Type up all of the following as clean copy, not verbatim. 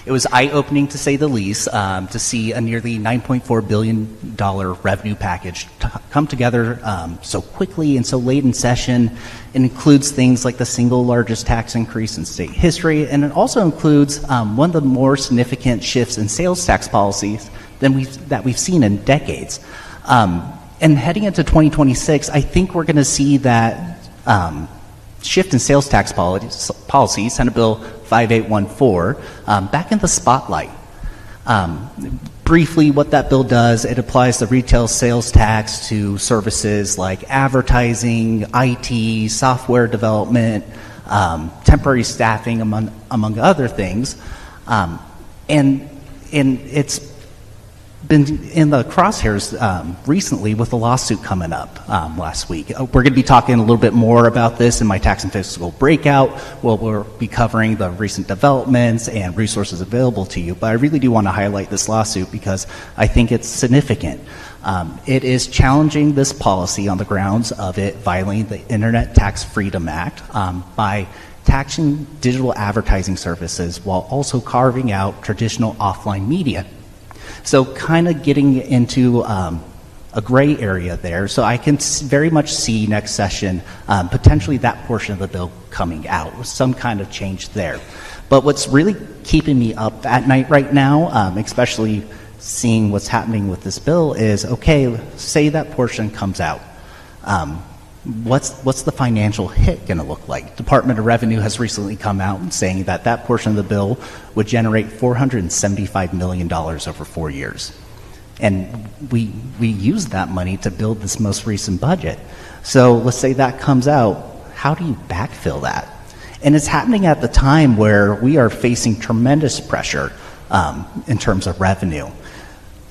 It was eye-opening, to say the least, to see a nearly $9.4 billion revenue package come together so quickly and so late in session. It includes things like the single largest tax increase in state history, and it also includes one of the more significant shifts in sales tax policies that we've seen in decades. And heading into 2026, I think we're going to see that shift in sales tax policy, Senate Bill 5814, back in the spotlight. Briefly, what that bill does, it applies the retail sales tax to services like advertising, IT, software development, temporary staffing, among other things. And it's been in the crosshairs recently with a lawsuit coming up last week. We're going to be talking a little bit more about this in my tax and fiscal breakout. We'll be covering the recent developments and resources available to you, but I really do want to highlight this lawsuit because I think it's significant. It is challenging this policy on the grounds of it violating the Internet Tax Freedom Act by taxing digital advertising services while also carving out traditional offline media. So kind of getting into a gray area there. So I can very much see next session potentially that portion of the bill coming out with some kind of change there. But what's really keeping me up at night right now, especially seeing what's happening with this bill, is, okay, say that portion comes out. What's the financial hit going to look like? Department of Revenue has recently come out saying that that portion of the bill would generate $475 million over 4 years. And we use that money to build this most recent budget. So let's say that comes out, how do you backfill that? And it's happening at the time where we are facing tremendous pressure in terms of revenue.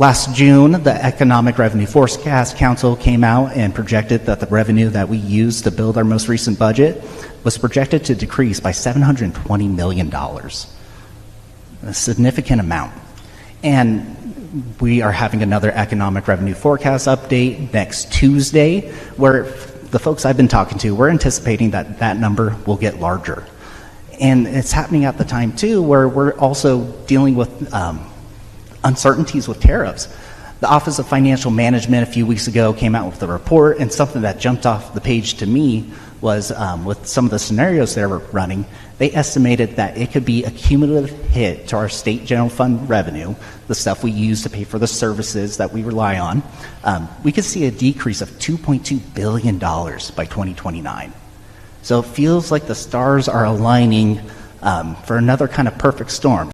Last June, the Economic Revenue Forecast Council came out and projected that the revenue that we used to build our most recent budget was projected to decrease by $720 million, a significant amount. And we are having another Economic Revenue Forecast update next Tuesday, where the folks I've been talking to, we're anticipating that that number will get larger. And it's happening at the time, too, where we're also dealing with uncertainties with tariffs. The Office of Financial Management a few weeks ago came out with a report, and something that jumped off the page to me was with some of the scenarios they were running, they estimated that it could be a cumulative hit to our state general fund revenue, the stuff we use to pay for the services that we rely on. We could see a decrease of $2.2 billion by 2029. So it feels like the stars are aligning for another kind of perfect storm.